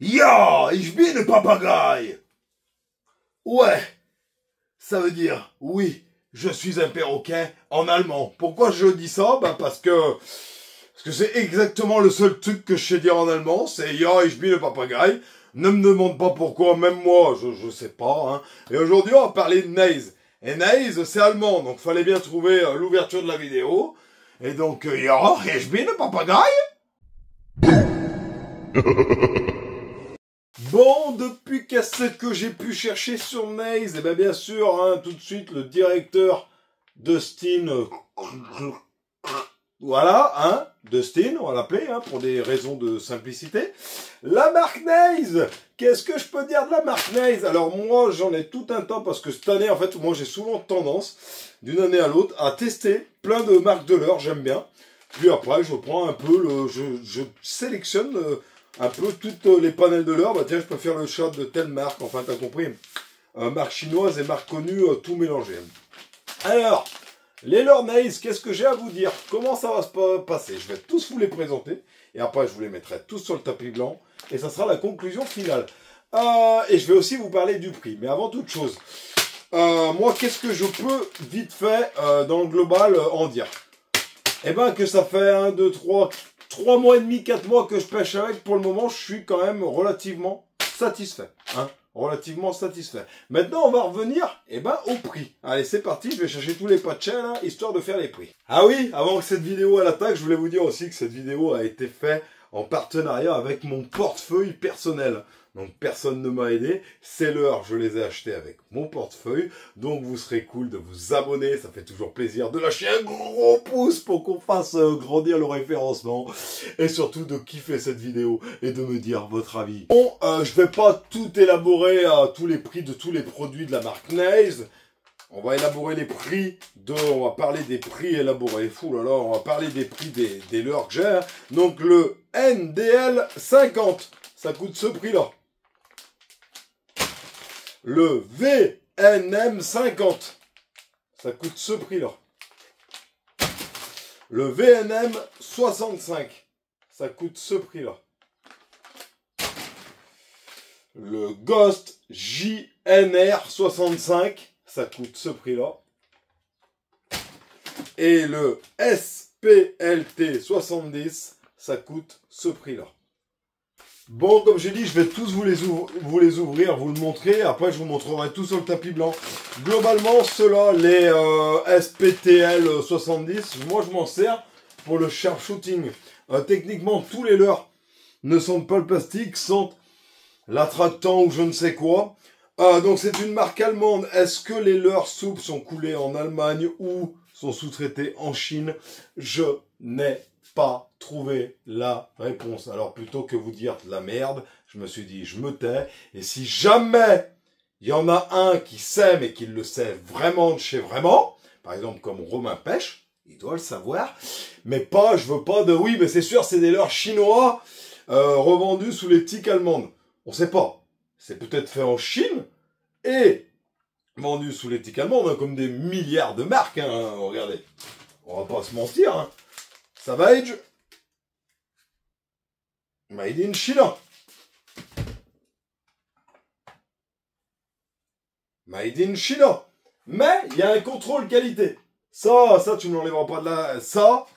Ja, ich bin ein Papagei. Ouais, ça veut dire oui, je suis un perroquet en allemand. Pourquoi je dis ça? Parce que c'est exactement le seul truc que je sais dire en allemand, c'est ja, ich bin ein Papagei. Ne me demande pas pourquoi, même moi, je sais pas. Hein. Et aujourd'hui, on va parler de Neis. Et Neis, c'est allemand, donc fallait bien trouver l'ouverture de la vidéo. Et donc, ja, ich bin ein Papagei. Bon, depuis qu'est-ce que j'ai pu chercher sur Neis? Eh bien sûr, hein, tout de suite, le directeur Dustin... voilà, hein, Dustin, on va l'appeler, hein, pour des raisons de simplicité. La marque Neis. Qu'est-ce que je peux dire de la marque Neis? Alors moi, j'en ai tout un temps, parce que cette année, en fait, moi, j'ai souvent tendance, d'une année à l'autre, à tester plein de marques de leurre, j'aime bien. Puis après, je prends un peu, je sélectionne un peu toutes les panels de leurre. Bah tiens, je peux faire le shot de telle marque, enfin, t'as compris. Marque chinoise et marque connue, tout mélangé. Alors... les leurres Neis, qu'est-ce que j'ai à vous dire? Comment ça va se passer? Je vais tous vous les présenter. Et après, je vous les mettrai tous sur le tapis blanc. Et ça sera la conclusion finale. Et je vais aussi vous parler du prix. Mais avant toute chose, moi, qu'est-ce que je peux vite fait, dans le global, en dire? Eh ben, que ça fait 1, 2, 3 mois et demi, 4 mois que je pêche avec. Pour le moment, je suis quand même relativement satisfait. Hein, relativement satisfait. Maintenant, on va revenir au prix. Allez, c'est parti, je vais chercher tous les patchs là, histoire de faire les prix. Ah oui, avant que cette vidéo elle attaque, je voulais vous dire aussi que cette vidéo a été faite en partenariat avec mon portefeuille personnel. Donc personne ne m'a aidé, c'est l'heure, je les ai achetés avec mon portefeuille. Donc vous serez cool de vous abonner, ça fait toujours plaisir de lâcher un gros pouce pour qu'on fasse grandir le référencement. Et surtout de kiffer cette vidéo et de me dire votre avis. Bon, je vais pas tout élaborer tous les prix de tous les produits de la marque Neis. On va élaborer les prix on va parler des prix élaborés. Fou là là, on va parler des prix des leurres que j'ai. Donc le NDL 50, ça coûte ce prix-là. Le VNM 50, ça coûte ce prix-là. Le VNM 65, ça coûte ce prix-là. Le Ghost JNR 65, ça coûte ce prix-là. Et le SPLT 70, ça coûte ce prix-là. Bon, comme j'ai dit, je vais tous vous les ouvrir, vous le montrer. Après, je vous montrerai tout sur le tapis blanc. Globalement, ceux-là, les SPTL 70, moi, je m'en sers pour le sharpshooting. Techniquement, tous les leurres ne sentent pas le plastique, sentent l'attractant ou je ne sais quoi. Donc, c'est une marque allemande. Est-ce que les leurres souples sont coulés en Allemagne ou sont sous-traités en Chine? Je n'ai pas trouvé la réponse. Alors plutôt que vous dire de la merde, je me suis dit je me tais. Et si jamais il y en a un qui sait mais qui le sait vraiment de chez vraiment, par exemple comme Romain Pêche, il doit le savoir, mais pas, je veux pas de oui mais c'est sûr c'est des leurres chinois revendus sous l'éthique allemande. On sait pas. C'est peut-être fait en Chine et vendu sous l'éthique allemande, hein, comme des milliards de marques. Hein, regardez, on va pas se mentir. Hein. Savage, made in China. Made in China. Mais il y a un contrôle qualité. Ça tu ne l'enlèveras pas de là. Ça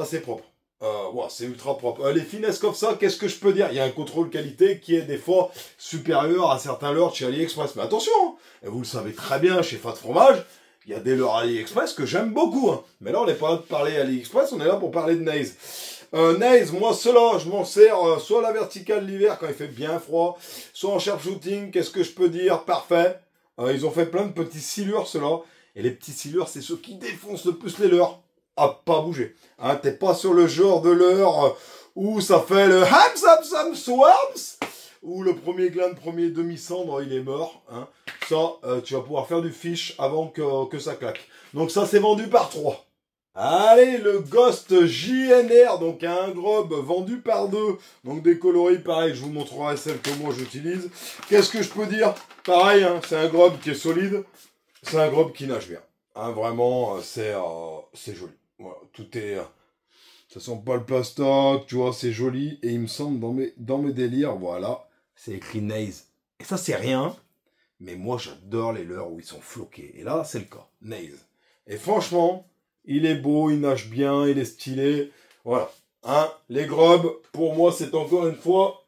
c'est propre. Ouais, c'est ultra propre. Les finesses comme ça, qu'est-ce que je peux dire? Il y a un contrôle qualité qui est des fois supérieur à certains leurres chez AliExpress. Mais attention, hein, et vous le savez très bien, chez Fat Fromage, il y a des leurres AliExpress que j'aime beaucoup. Hein. Mais là, on n'est pas là de parler AliExpress, on est là pour parler de Neis. Neis, moi, ceux-là, je m'en sers soit à la verticale l'hiver quand il fait bien froid, soit en sharpshooting. Qu'est-ce que je peux dire? Parfait. Ils ont fait plein de petits silures, ceux-là. Et les petits silures, c'est ceux qui défoncent le plus les leurres. À pas bouger. Hein, t'es pas sur le genre de leurre où ça fait le Hams Swarms, où le premier gland, premier demi-cendre, il est mort. Hein. Ça, tu vas pouvoir faire du fish avant que ça claque. Donc ça, c'est vendu par 3. Allez, le Ghost JNR, donc un grob vendu par 2. Donc des coloris, pareil, je vous montrerai celle que moi j'utilise. Qu'est-ce que je peux dire? Pareil, hein, c'est un grob qui est solide. C'est un grob qui nage bien. Hein, vraiment, c'est joli. Voilà, tout est... ça sent pas le plastoc, tu vois, c'est joli. Et il me semble, dans mes délires, voilà, c'est écrit Naze. Et ça, c'est rien. Mais moi, j'adore les leurres où ils sont floqués. Et là, c'est le cas. Naze. Et franchement, il est beau, il nage bien, il est stylé. Voilà. Hein, les grubs, pour moi, c'est encore une fois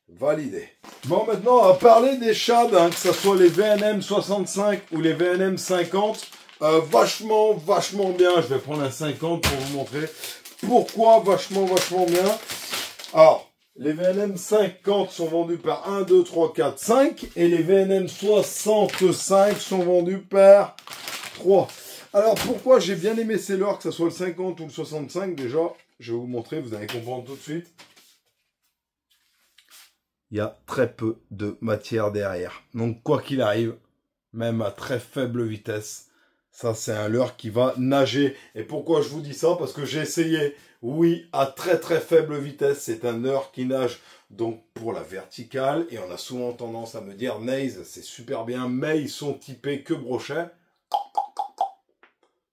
validé. Bon, maintenant, on va parler des shads, hein, que ce soit les VNM 65 ou les VNM 50. Vachement bien. Je vais prendre un 50 pour vous montrer pourquoi vachement bien. Alors, les VNM 50 sont vendus par 1, 2, 3, 4, 5. Et les VNM 65 sont vendus par 3. Alors, pourquoi j'ai bien aimé ces leurres, que ce soit le 50 ou le 65, déjà, je vais vous montrer, vous allez comprendre tout de suite. Il y a très peu de matière derrière. Donc, quoi qu'il arrive, même à très faible vitesse, ça, c'est un leurre qui va nager. Et pourquoi je vous dis ça? Parce que j'ai essayé. Oui, à très faible vitesse, c'est un leurre qui nage donc pour la verticale. Et on a souvent tendance à me dire, Naze, c'est super bien, mais ils sont typés que brochet.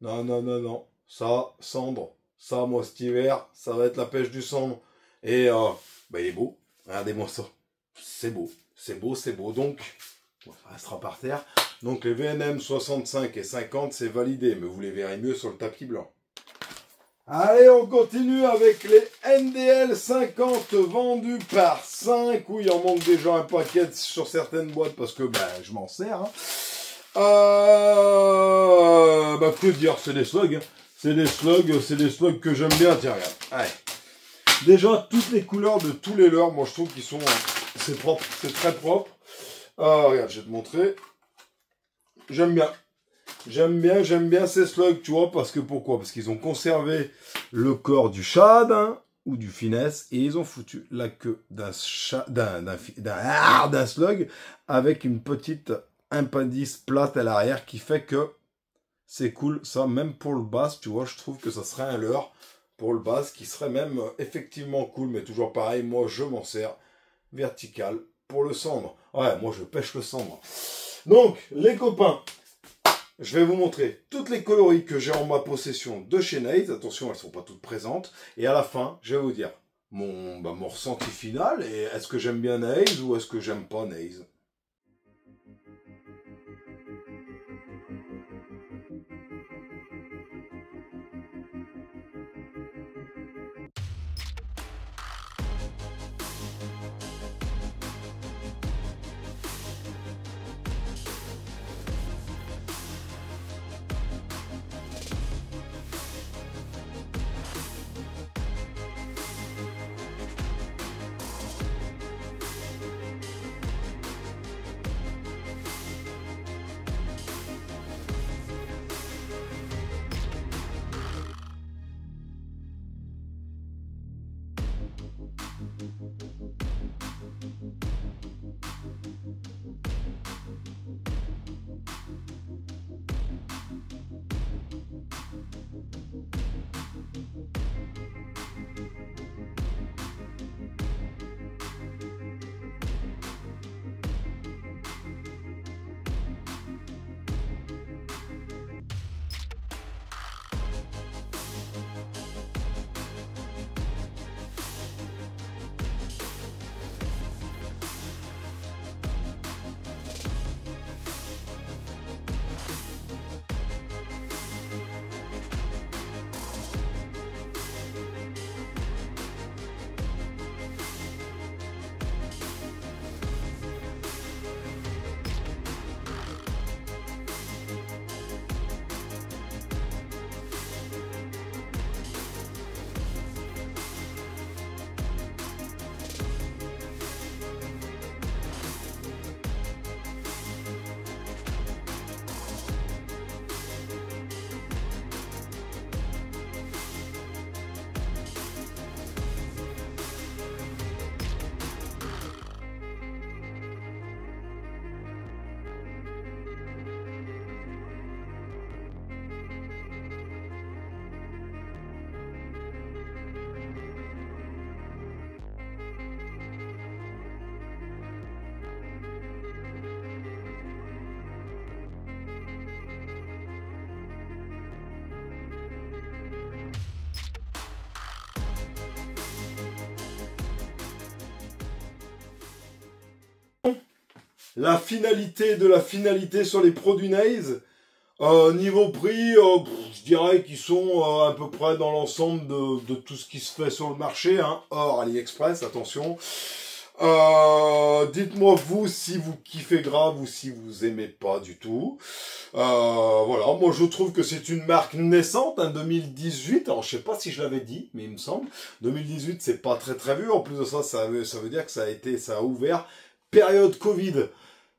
Non. Ça, cendre. Ça, moi, cet hiver, ça va être la pêche du cendre. Et, il est beau. Regardez-moi ça. C'est beau. Donc, ça restera par terre. Donc, les VNM 65 et 50, c'est validé. Mais vous les verrez mieux sur le tapis blanc. Allez, on continue avec les NDL 50 vendus par 5. Oui, il en manque déjà un paquet sur certaines boîtes parce que, je m'en sers, hein. Que dire, c'est des slugs. C'est des slugs que j'aime bien. Tiens, regarde. Allez. Déjà, toutes les couleurs de tous les leurres, moi je trouve qu'ils sont... c'est propre, c'est très propre. Regarde, je vais te montrer. J'aime bien ces slugs, tu vois, parce que pourquoi? Parce qu'ils ont conservé le corps du shad, hein, ou du finesse, et ils ont foutu la queue d'un slug avec une petite appendice plate à l'arrière qui fait que c'est cool. Ça, même pour le bass, tu vois, je trouve que ça serait un leurre pour le bass qui serait même effectivement cool, mais toujours pareil, moi je m'en sers vertical pour le cendre. Ouais, moi je pêche le cendre. Donc, les copains, je vais vous montrer toutes les coloris que j'ai en ma possession de chez Naze. Attention, elles ne sont pas toutes présentes. Et à la fin, je vais vous dire mon ressenti final. Et est-ce que j'aime bien Naze ou est-ce que j'aime pas Naze? la finalité de la finalité sur les produits Naze. Niveau prix, je dirais qu'ils sont à peu près dans l'ensemble de tout ce qui se fait sur le marché, hein, hors AliExpress, attention. Dites-moi vous si vous kiffez grave ou si vous aimez pas du tout. Voilà, moi je trouve que c'est une marque naissante, hein, 2018. Alors je sais pas si je l'avais dit, mais il me semble 2018 c'est pas très vieux. En plus de ça, ça veut dire que ça a ouvert période Covid.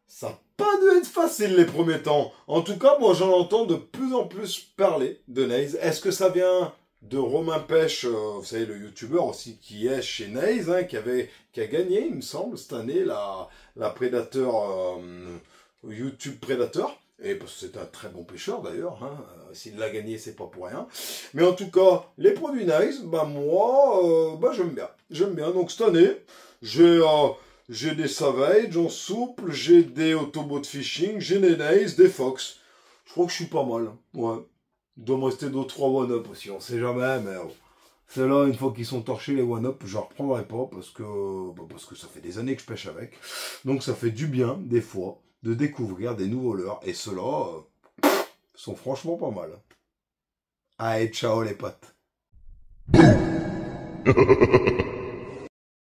Ça n'a pas dû être facile les premiers temps. En tout cas, moi j'en entends de plus en plus parler de Naze. Est-ce que ça vient de Romain Pêche, vous savez, le youtubeur aussi qui est chez Naze, hein, qui a gagné, il me semble, cette année, la Predator, YouTube Predator. Et parce que c'est un très bon pêcheur d'ailleurs, hein. S'il l'a gagné, c'est pas pour rien. Mais en tout cas, les produits Naze, bah moi, j'aime bien. J'aime bien. Donc cette année, j'ai des Savage en souple, j'ai des Autobots Fishing, j'ai des Naze, des Fox. Je crois que je suis pas mal. Ouais. Il doit me rester 2-3 one-up aussi, on sait jamais, mais ceux-là, une fois qu'ils sont torchés, les one-up, je ne reprendrai pas parce que ça fait des années que je pêche avec. Donc ça fait du bien, des fois, de découvrir des nouveaux leurres. Et ceux-là sont franchement pas mal. Allez, ciao les potes.